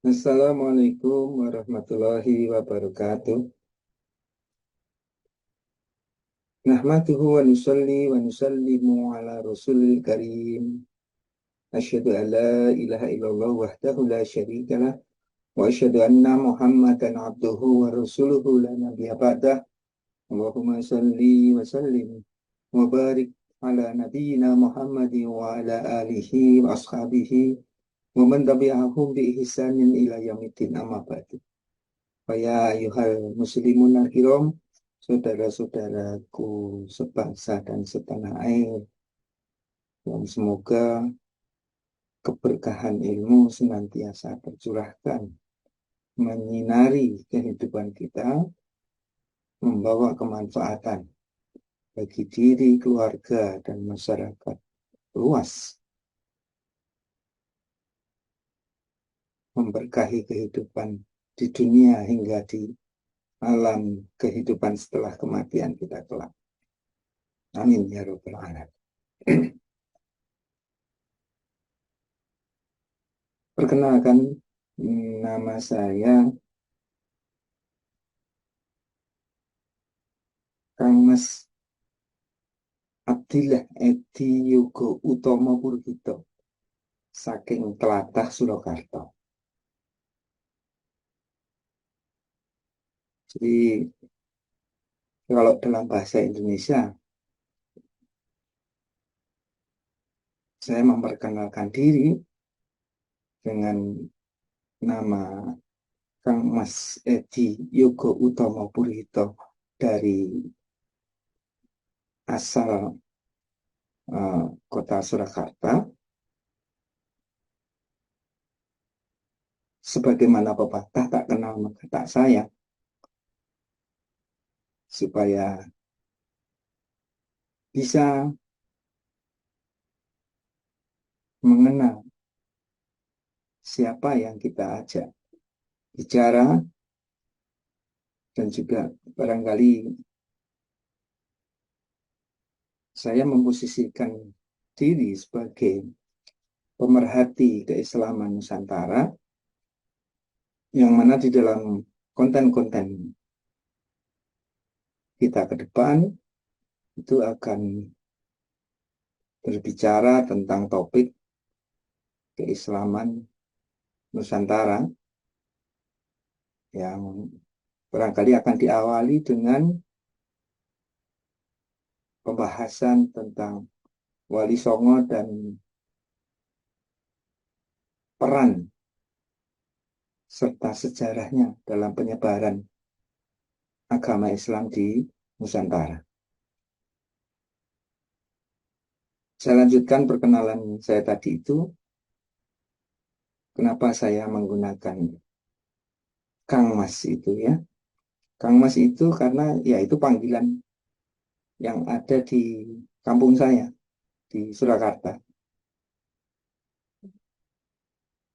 Assalamualaikum warahmatullahi wabarakatuh. Nahmaduhu wa nusalli wa nusallimu ala rasulil karim. Asyhadu an la ilaha illallah wahdahu la syarika lah. Wa asyhadu anna Muhammadan abduhu wa rasuluhu la nabiyya ba'dah. Allahumma salli wa sallim wa barik ala nabiyyina Muhammadin wa ala alihi wa ashabihi wa man tabi'ahum bi ihsanin ila yaumiddin amma ba'du. Ya ayuhal muslimun al-kiram, saudara-saudaraku sebangsa dan setanah air, yang semoga keberkahan ilmu senantiasa tercurahkan, menyinari kehidupan kita, membawa kemanfaatan bagi diri, keluarga, dan masyarakat luas, memberkahi kehidupan di dunia hingga di alam kehidupan setelah kematian kita kelak. Amin ya rabbal alamin. Perkenalkan, nama saya Kang Mas Abdillah Edi Yogo Utomo Purhito saking Tlatah Surakarta. Jadi kalau dalam bahasa Indonesia, saya memperkenalkan diri dengan nama Kang Mas Edi Yogo Utomo Purhito dari asal kota Surakarta. Sebagaimana pepatah tak kenal maka tak sayang, supaya bisa mengenal siapa yang kita ajak bicara, dan juga barangkali saya memposisikan diri sebagai pemerhati keislaman Nusantara, yang mana di dalam konten-konten kita ke depan itu akan berbicara tentang topik keislaman Nusantara yang barangkali akan diawali dengan pembahasan tentang Wali Songo dan peran serta sejarahnya dalam penyebaran agama Islam di Nusantara. Saya lanjutkan perkenalan saya tadi itu. Kenapa saya menggunakan Kang Mas itu ya? Kang Mas itu karena ya itu panggilan yang ada di kampung saya di Surakarta.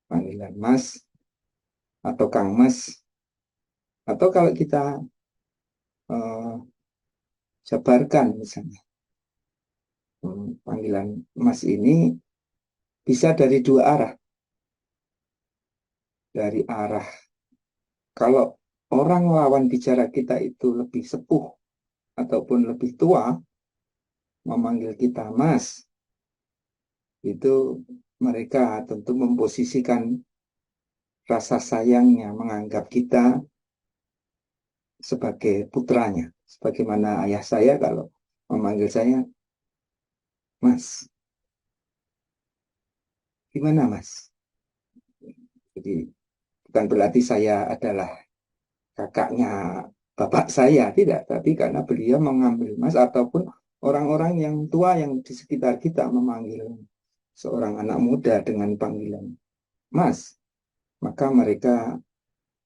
Panggilan Mas atau Kang Mas, atau kalau kita jabarkan misalnya, panggilan Mas ini bisa dari dua arah. Dari arah kalau orang lawan bicara kita itu lebih sepuh ataupun lebih tua, memanggil kita Mas, itu mereka tentu memposisikan rasa sayangnya, menganggap kita sebagai putranya. Sebagaimana ayah saya kalau memanggil saya Mas. Gimana Mas? Jadi bukan berarti saya adalah kakaknya bapak saya, tidak. Tapi karena beliau mengambil Mas, ataupun orang-orang yang tua yang di sekitar kita memanggil seorang anak muda dengan panggilan Mas, maka mereka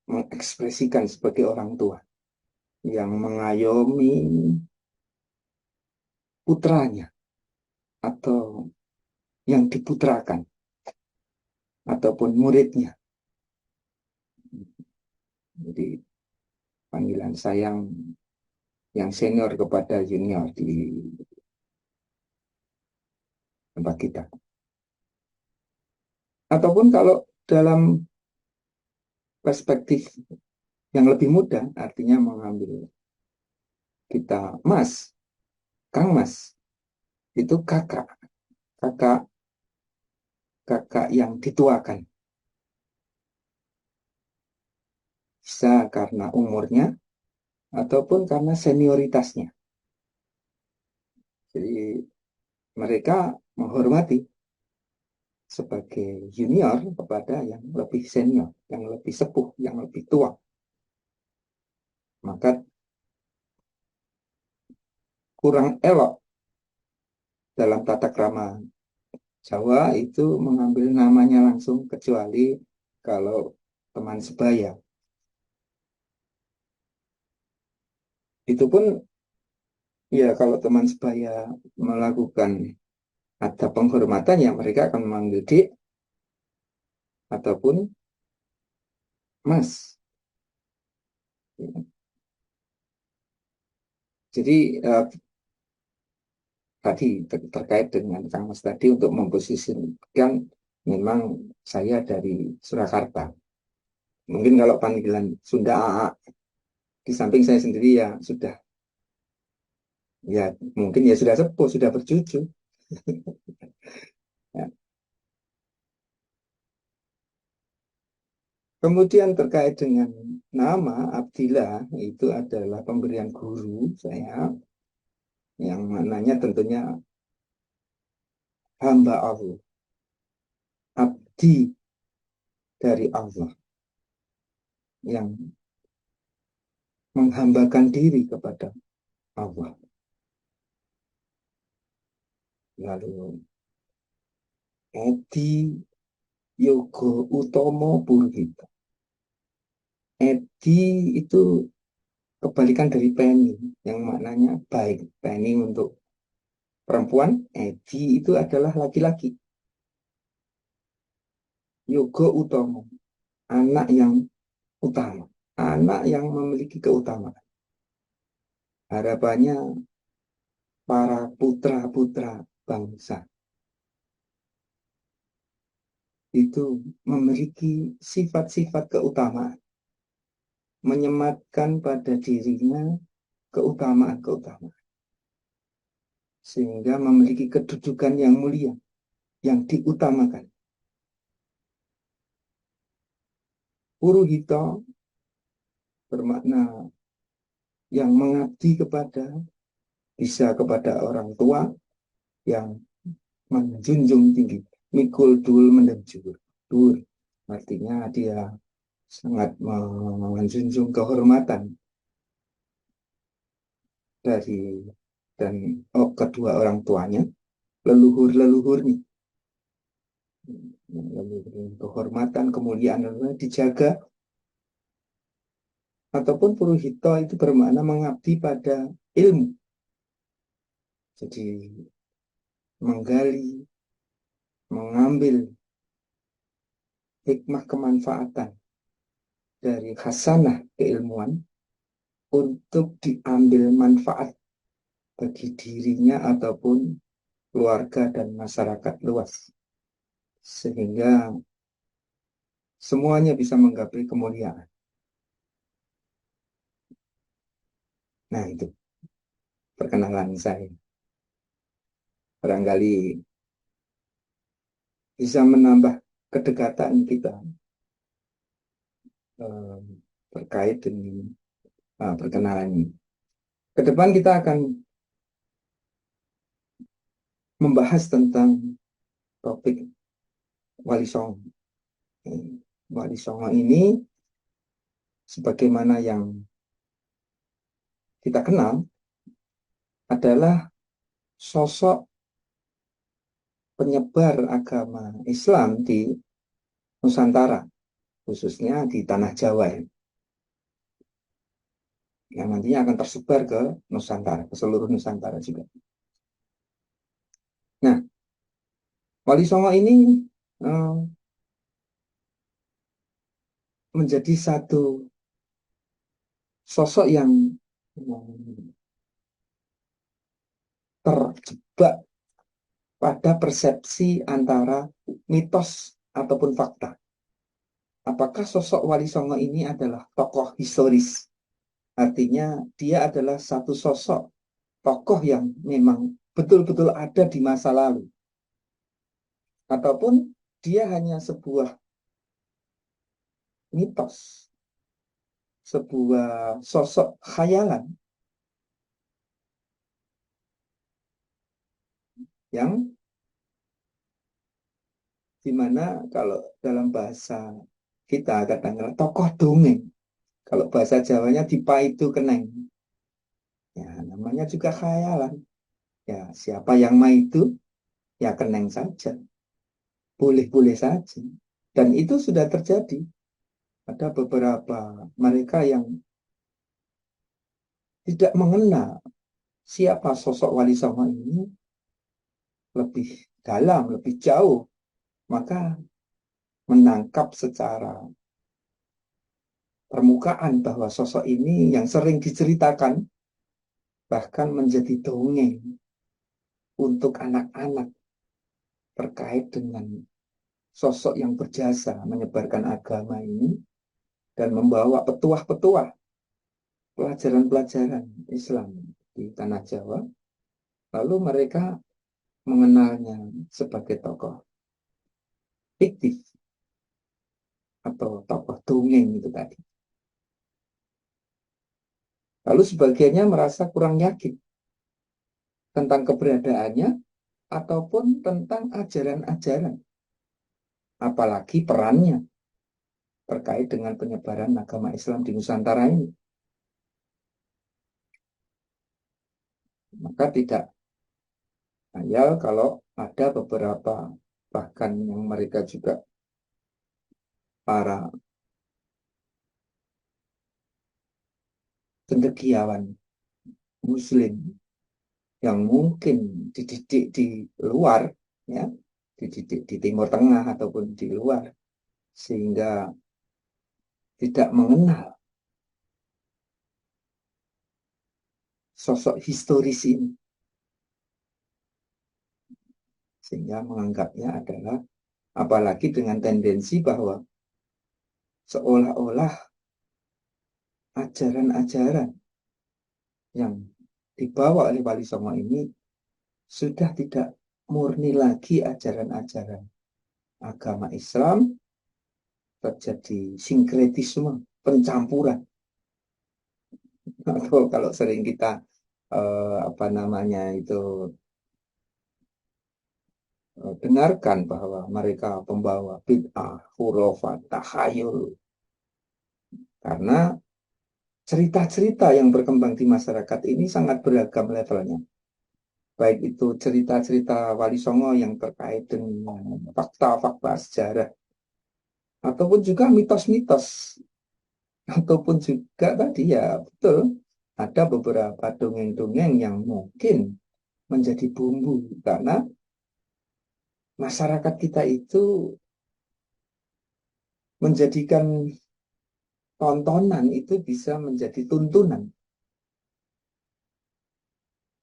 mengekspresikan sebagai orang tua yang mengayomi putranya atau yang diputrakan ataupun muridnya. Jadi panggilan sayang yang senior kepada junior di tempat kita. Ataupun kalau dalam perspektif yang lebih mudah, artinya mengambil kita Mas, Kang Mas, itu kakak, kakak, kakak yang dituakan. Bisa karena umurnya ataupun karena senioritasnya. Jadi mereka menghormati sebagai junior kepada yang lebih senior, yang lebih sepuh, yang lebih tua. Maka kurang elok dalam tata krama Jawa itu mengambil namanya langsung, kecuali kalau teman sebaya. Itu pun ya kalau teman sebaya melakukan ada penghormatan, ya mereka akan memanggil Dik ataupun Mas. Jadi tadi terkait dengan Kang Mas tadi, untuk memposisikan memang saya dari Surakarta. Mungkin kalau panggilan Sunda AA, di samping saya sendiri ya sudah, ya mungkin ya sudah sepuh, sudah bercucu. Ya. Kemudian terkait dengan nama Abdillah, itu adalah pemberian guru saya, yang maknanya tentunya hamba Allah, abdi dari Allah, yang menghambakan diri kepada Allah. Lalu Edi Yogo Utomo Purhita. Edi itu kebalikan dari Penny, yang maknanya baik. Penny untuk perempuan, Edi itu adalah laki-laki. Yogo Utomo, anak yang utama, anak yang memiliki keutamaan. Harapannya para putra-putra bangsa itu memiliki sifat-sifat keutamaan, menyematkan pada dirinya keutamaan-keutamaan, sehingga memiliki kedudukan yang mulia, yang diutamakan. Puruhito bermakna yang mengabdi kepada, bisa kepada orang tua yang menjunjung tinggi. Mikul dul mendenjur. Dur, artinya dia sangat menjunjung kehormatan dari dan kedua orang tuanya, leluhur-leluhurnya. Kehormatan, kemuliaan dijaga. Ataupun puruhito itu bermakna mengabdi pada ilmu. Jadi menggali, mengambil hikmah kemanfaatan dari khasanah keilmuan untuk diambil manfaat bagi dirinya ataupun keluarga dan masyarakat luas, sehingga semuanya bisa menggapai kemuliaan. Nah, itu perkenalan saya. Barangkali bisa menambah kedekatan kita eh, terkait dengan perkenalan ini. Ke depan kita akan membahas tentang topik Wali Songo. Wali Songo ini, sebagaimana yang kita kenal, adalah sosok penyebar agama Islam di Nusantara, khususnya di tanah Jawa ya, yang nantinya akan tersebar ke Nusantara, ke seluruh Nusantara juga. Nah, Wali Songo ini eh, menjadi satu sosok yang terjebak pada persepsi antara mitos ataupun fakta. apakah sosok Wali Songo ini adalah tokoh historis? Artinya dia adalah satu sosok tokoh yang memang betul-betul ada di masa lalu. Ataupun dia hanya sebuah mitos, sebuah sosok khayalan yang dimana kalau dalam bahasa kita kadang-kadang tokoh dongeng. Kalau bahasa Jawanya dipaitu keneng. Ya, namanya juga khayalan. Ya, siapa yang maitu, ya keneng saja. Boleh-boleh saja. Dan itu sudah terjadi. Ada beberapa mereka yang tidak mengenal siapa sosok Wali Songo ini lebih dalam, lebih jauh. Maka menangkap secara permukaan bahwa sosok ini yang sering diceritakan bahkan menjadi dongeng untuk anak-anak terkait dengan sosok yang berjasa menyebarkan agama ini dan membawa petuah-petuah pelajaran-pelajaran Islam di tanah Jawa. Lalu mereka mengenalnya sebagai tokoh fiktif atau tokoh dongeng itu tadi. Lalu sebagiannya merasa kurang yakin tentang keberadaannya ataupun tentang ajaran-ajaran, apalagi perannya terkait dengan penyebaran agama Islam di Nusantara ini. Maka tidak ayal kalau ada beberapa bahkan yang mereka juga para cendekiawan Muslim yang mungkin dididik di luar, ya, dididik di Timur Tengah ataupun di luar, sehingga tidak mengenal sosok historis ini, sehingga menganggapnya adalah, apalagi dengan tendensi bahwa seolah-olah ajaran-ajaran yang dibawa oleh Wali Songo ini sudah tidak murni lagi ajaran-ajaran agama Islam, terjadi sinkretisme, pencampuran. Atau kalau sering kita apa namanya itu dengarkan bahwa mereka pembawa bid'ah, khurafat, takhayul. Karena cerita-cerita yang berkembang di masyarakat ini sangat beragam levelnya. Baik itu cerita-cerita Wali Songo yang terkait dengan fakta-fakta sejarah, ataupun juga mitos-mitos, ataupun juga tadi ya betul, ada beberapa dongeng-dongeng yang mungkin menjadi bumbu karena masyarakat kita itu menjadikan tontonan itu bisa menjadi tuntunan.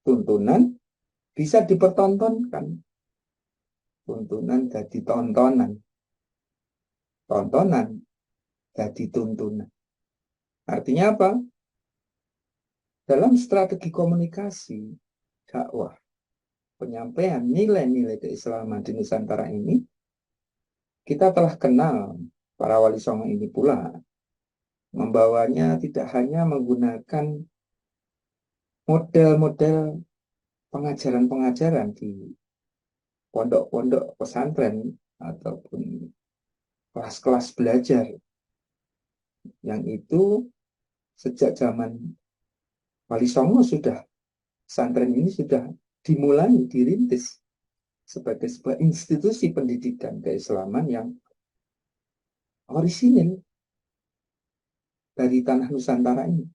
Tuntunan bisa dipertontonkan. Tuntunan jadi tontonan. Tontonan jadi tuntunan. Artinya apa? Dalam strategi komunikasi, dakwah, penyampaian nilai-nilai keislaman di Nusantara ini, kita telah kenal para wali songo ini pula. Membawanya tidak hanya menggunakan model-model pengajaran-pengajaran di pondok-pondok pesantren ataupun kelas-kelas belajar yang itu sejak zaman Wali Songo sudah pesantren ini sudah dimulai dirintis sebagai sebuah institusi pendidikan keislaman yang orisinil dari tanah Nusantara ini.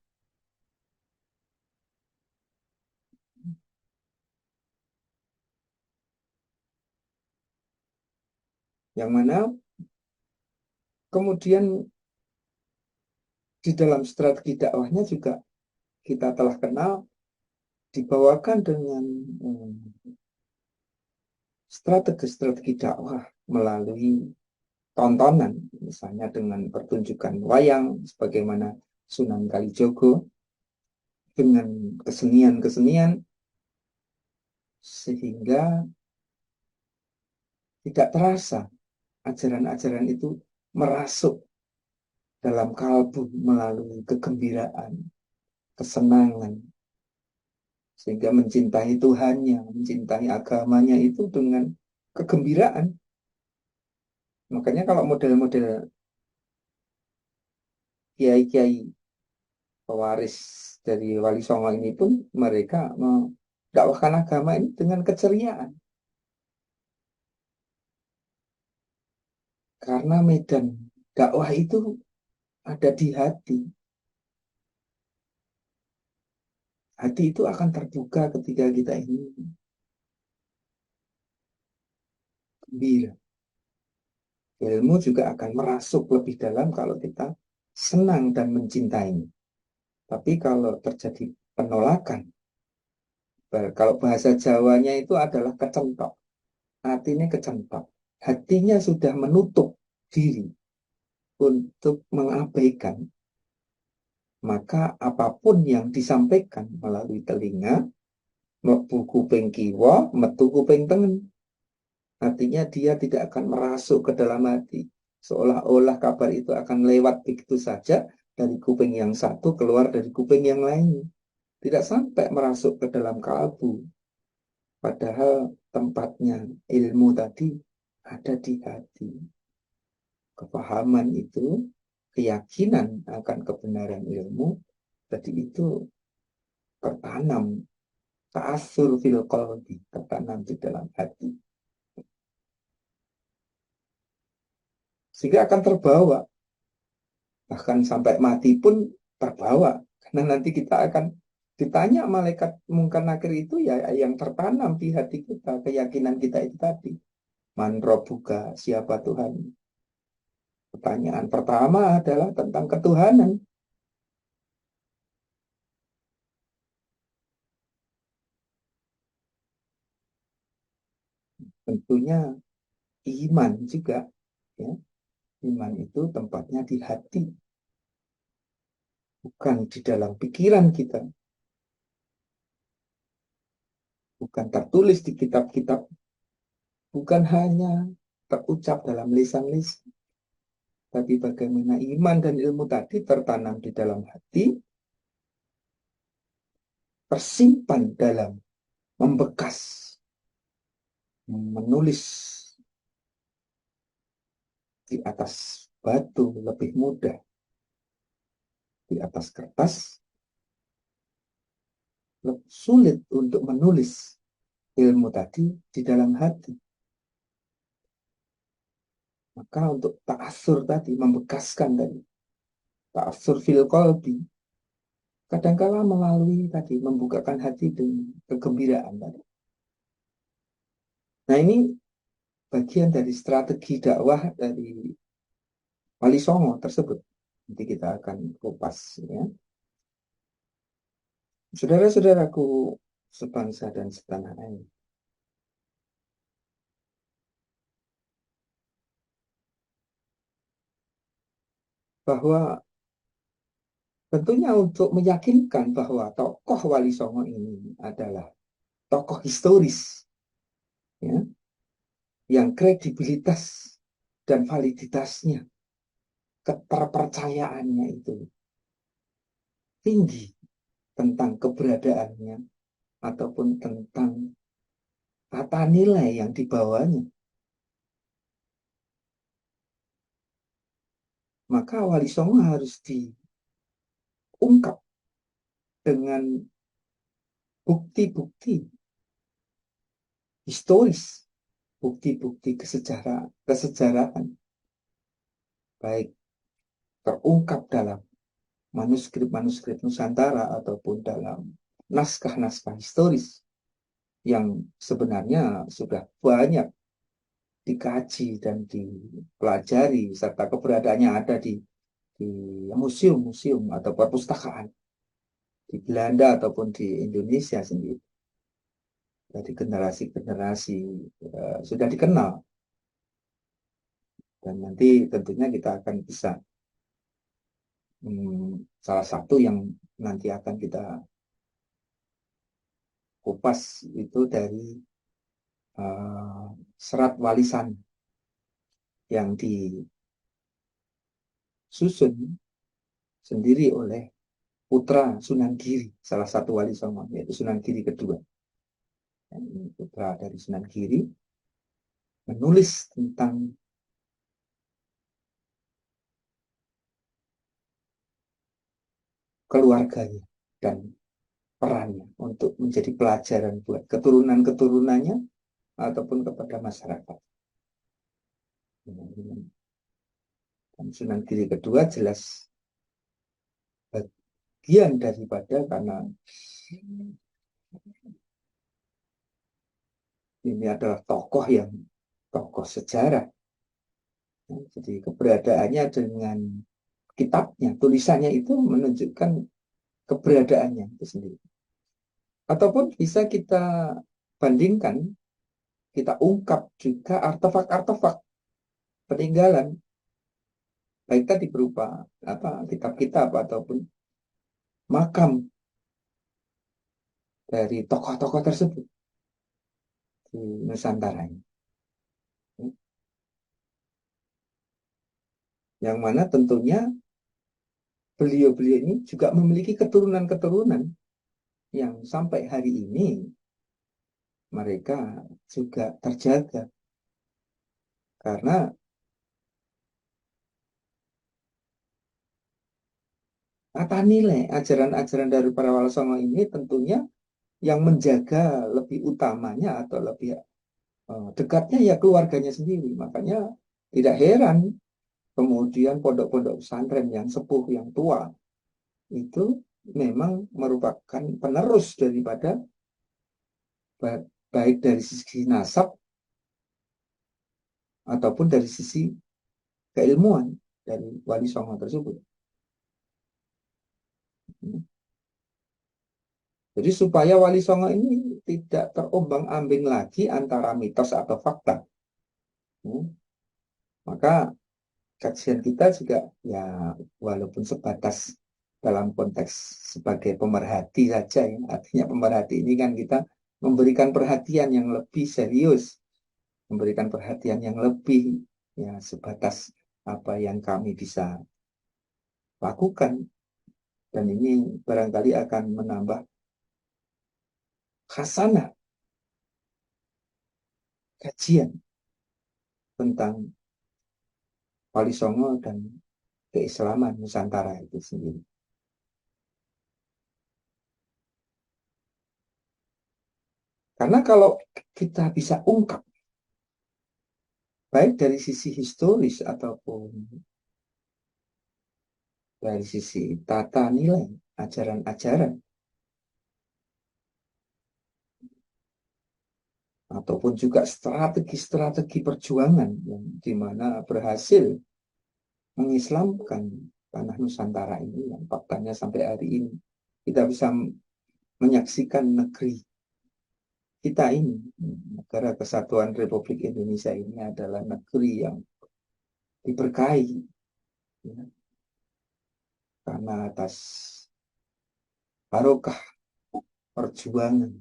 Yang mana kemudian di dalam strategi dakwahnya juga kita telah kenal dibawakan dengan strategi-strategi dakwah melalui tontonan, misalnya dengan pertunjukan wayang, sebagaimana Sunan Kalijogo, dengan kesenian-kesenian, sehingga tidak terasa ajaran-ajaran itu merasuk dalam kalbu melalui kegembiraan, kesenangan, sehingga mencintai Tuhannya, mencintai agamanya itu dengan kegembiraan. Makanya kalau model-model kiai-kiai pewaris dari Wali Songo ini pun mereka mendakwahkan agama ini dengan keceriaan. Karena medan dakwah itu ada di hati. Hati itu akan terbuka ketika kita ini gembira. Ilmu juga akan merasuk lebih dalam kalau kita senang dan mencintainya. Tapi kalau terjadi penolakan, kalau bahasa Jawanya itu adalah kecentok. Artinya kecentok. Hatinya sudah menutup diri untuk mengabaikan. Maka apapun yang disampaikan melalui telinga, mlebu kuping kiwa, metu kuping tengen. Artinya dia tidak akan merasuk ke dalam hati. Seolah-olah kabar itu akan lewat begitu saja dari kuping yang satu keluar dari kuping yang lain. Tidak sampai merasuk ke dalam kalbu. Padahal tempatnya ilmu tadi ada di hati. Kepahaman itu, keyakinan akan kebenaran ilmu, tadi itu tertanam, ta'asur fil qalbi, tertanam di dalam hati. Sehingga akan terbawa, bahkan sampai mati pun terbawa. Karena nanti kita akan ditanya malaikat mungkar nakir itu ya yang tertanam di hati kita, keyakinan kita itu tadi. Man Rabbuka, siapa Tuhan? Pertanyaan pertama adalah tentang ketuhanan. Tentunya iman juga, ya. Iman itu tempatnya di hati, bukan di dalam pikiran kita, bukan tertulis di kitab-kitab, bukan hanya terucap dalam lisan-lisan, tapi bagaimana iman dan ilmu tadi tertanam di dalam hati, tersimpan dalam membekas, menulis di atas batu lebih mudah, di atas kertas lebih sulit untuk menulis ilmu tadi di dalam hati. Maka untuk ta'asur tadi, membekaskan tadi, ta'asur fil qalbi, kadangkala melalui tadi, membukakan hati dengan kegembiraan tadi. Nah ini bagian dari strategi dakwah dari Wali Songo tersebut. Nanti kita akan kupas, ya. Saudara-saudaraku sebangsa dan setanah air. Bahwa tentunya untuk meyakinkan bahwa tokoh Wali Songo ini adalah tokoh historis, ya, yang kredibilitas dan validitasnya, keterpercayaannya itu tinggi tentang keberadaannya ataupun tentang tata nilai yang dibawanya. Maka Wali Songo harus diungkap dengan bukti-bukti historis, bukti-bukti kesejarahan, baik terungkap dalam manuskrip-manuskrip Nusantara ataupun dalam naskah-naskah historis yang sebenarnya sudah banyak dikaji dan dipelajari serta keberadaannya ada di museum-museum atau perpustakaan di Belanda ataupun di Indonesia sendiri. Dari generasi-generasi sudah dikenal Dan nanti tentunya kita akan bisa salah satu yang nanti akan kita kupas itu dari serat walisan yang disusun sendiri oleh putra Sunan Giri, salah satu wali songo, yaitu Sunan Giri kedua. Dan putra dari Sunan Giri menulis tentang keluarganya dan perannya untuk menjadi pelajaran buat keturunan-keturunannya ataupun kepada masyarakat. Dan Sunan Giri kedua jelas bagian daripada, karena ini adalah tokoh sejarah. Jadi keberadaannya dengan kitabnya, tulisannya itu menunjukkan keberadaannya itu sendiri. Ataupun bisa kita bandingkan, kita ungkap juga artefak-artefak peninggalan, baik tadi berupa kitab-kitab ataupun makam dari tokoh-tokoh tersebut di Nusantara ini. Yang mana tentunya beliau-beliau ini juga memiliki keturunan-keturunan yang sampai hari ini mereka juga terjaga. Karena tata nilai ajaran-ajaran dari para wali songo ini tentunya yang menjaga lebih utamanya atau lebih dekatnya ya keluarganya sendiri. Makanya tidak heran kemudian pondok-pondok pesantren yang sepuh, yang tua, itu memang merupakan penerus daripada baik dari sisi nasab ataupun dari sisi keilmuan dari wali songo tersebut. Jadi supaya wali songo ini tidak terombang-ambing lagi antara mitos atau fakta, maka kajian kita juga ya walaupun sebatas dalam konteks sebagai pemerhati saja ya. Artinya pemerhati ini kan kita memberikan perhatian yang lebih serius, memberikan perhatian yang lebih ya sebatas apa yang kami bisa lakukan, dan ini barangkali akan menambah khasanah kajian tentang Wali Songo dan keislaman Nusantara itu sendiri. Karena kalau kita bisa ungkap, baik dari sisi historis ataupun dari sisi tata nilai, ajaran-ajaran, ataupun juga strategi-strategi perjuangan yang dimana berhasil mengislamkan tanah Nusantara ini, yang faktanya sampai hari ini kita bisa menyaksikan negeri kita ini, negara Kesatuan Republik Indonesia ini adalah negeri yang diberkahi ya, karena atas barokah perjuangan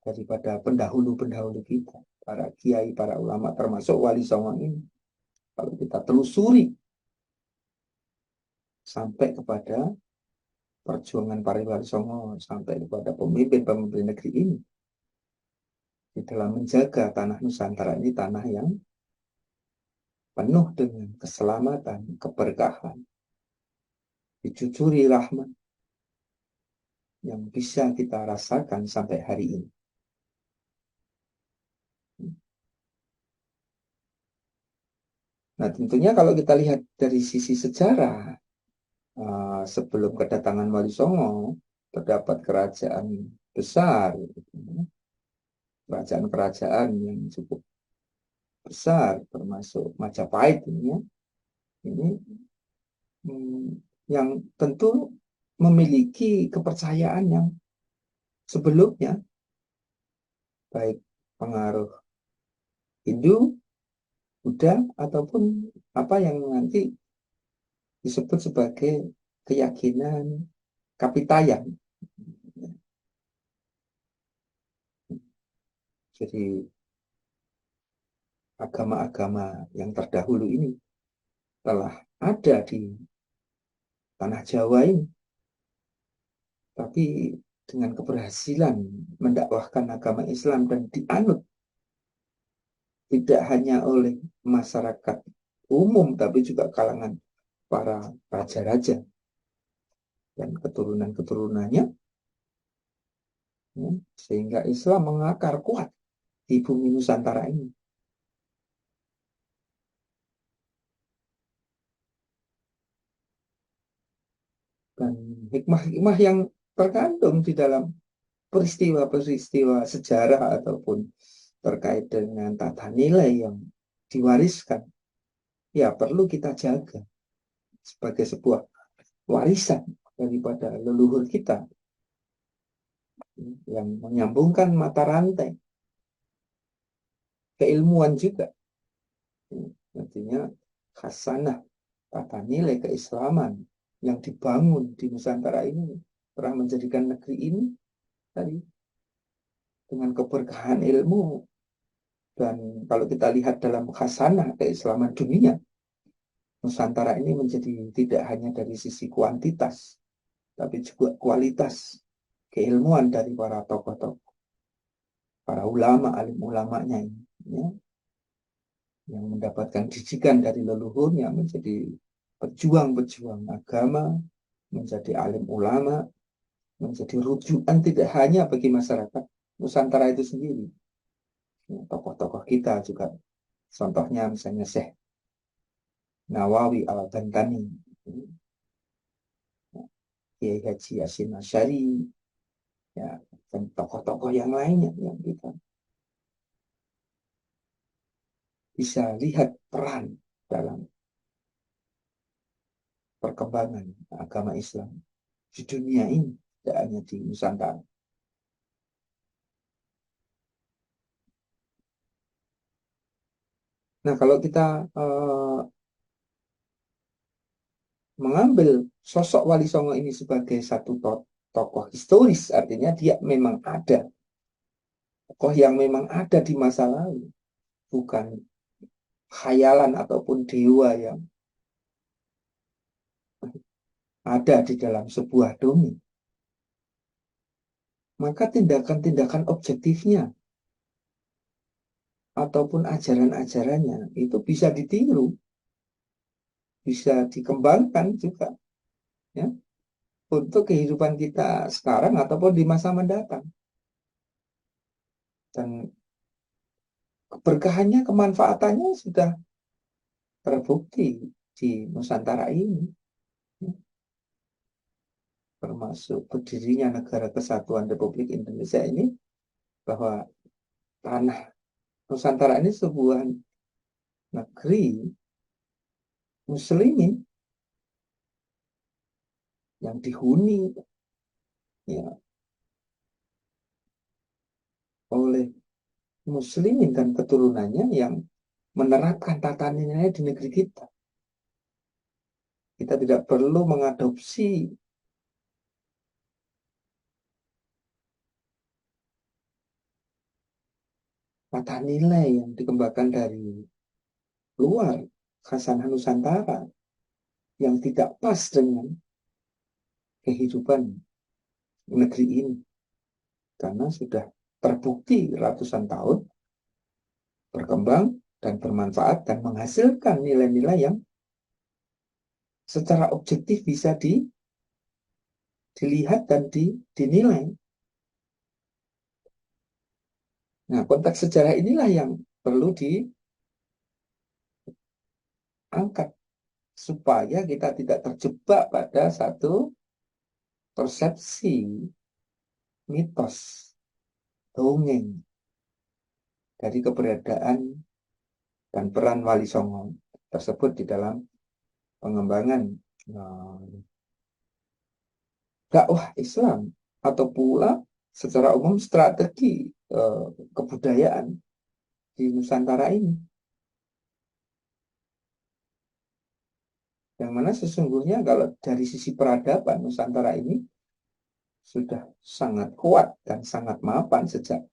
daripada pendahulu-pendahulu kita, para kiai, para ulama, termasuk Wali Songo ini. Kalau kita telusuri sampai kepada perjuangan para Wali Songo, sampai kepada pemimpin-pemimpin negeri ini, di dalam menjaga tanah Nusantara ini, tanah yang penuh dengan keselamatan, keberkahan, dicucuri rahmat yang bisa kita rasakan sampai hari ini. Nah, tentunya kalau kita lihat dari sisi sejarah, sebelum kedatangan Wali Songo, terdapat kerajaan besar, kerajaan-kerajaan yang cukup besar, termasuk Majapahit ini, ya. Ini yang tentu memiliki kepercayaan yang sebelumnya, baik pengaruh Hindu Buddha ataupun apa yang nanti disebut sebagai keyakinan Kapitayan. Jadi agama-agama yang terdahulu ini telah ada di tanah Jawa ini, tapi dengan keberhasilan mendakwahkan agama Islam dan dianut tidak hanya oleh masyarakat umum, tapi juga kalangan para raja-raja dan keturunan-keturunannya, ya, sehingga Islam mengakar kuat di bumi Nusantara ini. Dan hikmah-hikmah yang terkandung di dalam peristiwa-peristiwa sejarah ataupun terkait dengan tata nilai yang diwariskan, ya perlu kita jaga sebagai sebuah warisan daripada leluhur kita yang menyambungkan mata rantai keilmuan juga. Artinya khasanah tata nilai keislaman yang dibangun di Nusantara ini telah menjadikan negeri ini tadi dengan keberkahan ilmu. Dan kalau kita lihat dalam khasanah keislaman dunia, Nusantara ini menjadi tidak hanya dari sisi kuantitas, tapi juga kualitas keilmuan dari para tokoh-tokoh, para ulama, alim ulamanya ini, ya, yang mendapatkan didikan dari leluhurnya menjadi pejuang-pejuang agama, menjadi alim ulama, menjadi rujukan tidak hanya bagi masyarakat Nusantara itu sendiri. Ya, tokoh-tokoh kita juga, contohnya misalnya Syekh Nawawi Al-Bantani, Kiai Haji Hasyim Asy'ari, ya, dan tokoh-tokoh yang lainnya yang kita bisa lihat peran dalam perkembangan agama Islam di dunia ini, tidak hanya di Nusantara. Nah, kalau kita mengambil sosok Wali Songo ini sebagai satu tokoh historis, artinya dia memang ada, tokoh yang memang ada di masa lalu, bukan khayalan ataupun dewa yang ada di dalam sebuah dongeng. Maka tindakan-tindakan objektifnya ataupun ajaran-ajarannya itu bisa ditiru, bisa dikembangkan juga, ya, untuk kehidupan kita sekarang ataupun di masa mendatang. Dan keberkahannya, kemanfaatannya sudah terbukti di Nusantara ini, ya, termasuk berdirinya Negara Kesatuan Republik Indonesia ini, bahwa tanah Nusantara ini sebuah negeri muslimin yang dihuni, ya, oleh muslimin dan keturunannya yang menerapkan tata nilai di negeri kita. Kita tidak perlu mengadopsi tata nilai yang dikembangkan dari luar, khasanah Nusantara, yang tidak pas dengan kehidupan negeri ini. Karena sudah terbukti ratusan tahun berkembang dan bermanfaat dan menghasilkan nilai-nilai yang secara objektif bisa dilihat dan dinilai. Nah, konteks sejarah inilah yang perlu diangkat supaya kita tidak terjebak pada satu persepsi mitos dongeng dari keberadaan dan peran Wali Songo tersebut di dalam pengembangan dakwah Islam atau pula secara umum strategi kebudayaan di Nusantara ini. Yang mana sesungguhnya kalau dari sisi peradaban Nusantara ini sudah sangat kuat dan sangat mapan sejak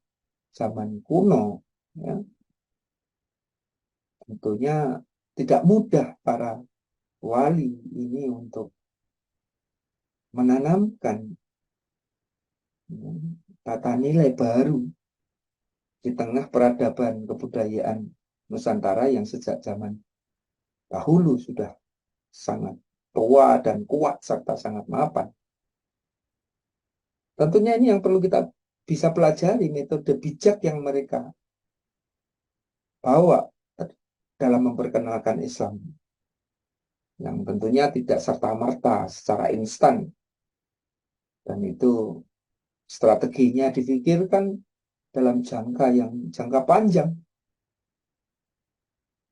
zaman kuno. Ya. Tentunya tidak mudah para wali ini untuk menanamkan tata nilai baru di tengah peradaban kebudayaan Nusantara yang sejak zaman dahulu sudah sangat tua dan kuat serta sangat mapan. Tentunya ini yang perlu kita bisa pelajari metode bijak yang mereka bawa dalam memperkenalkan Islam, yang tentunya tidak serta-merta secara instan, dan itu strateginya difikirkan dalam jangka panjang,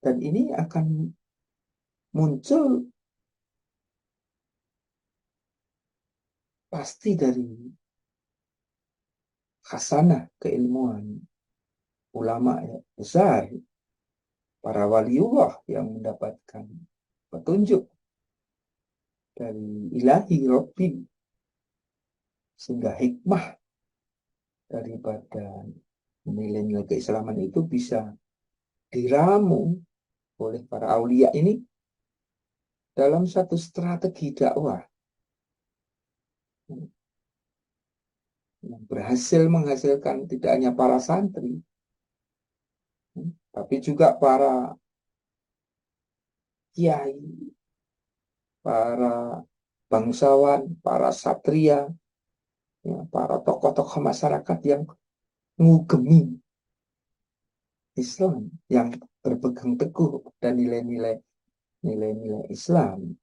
dan ini akan muncul pasti dari khasanah keilmuan ulama ya, besar, para waliullah yang mendapatkan petunjuk dari ilahi Rabbi, sehingga hikmah daripada nilai-nilai keislaman itu bisa diramu oleh para aulia ini dalam satu strategi dakwah yang berhasil menghasilkan tidak hanya para santri, tapi juga para kiai, para bangsawan, para satria, ya, para tokoh-tokoh masyarakat yang ngugemi Islam, yang berpegang teguh dan nilai-nilai Islam.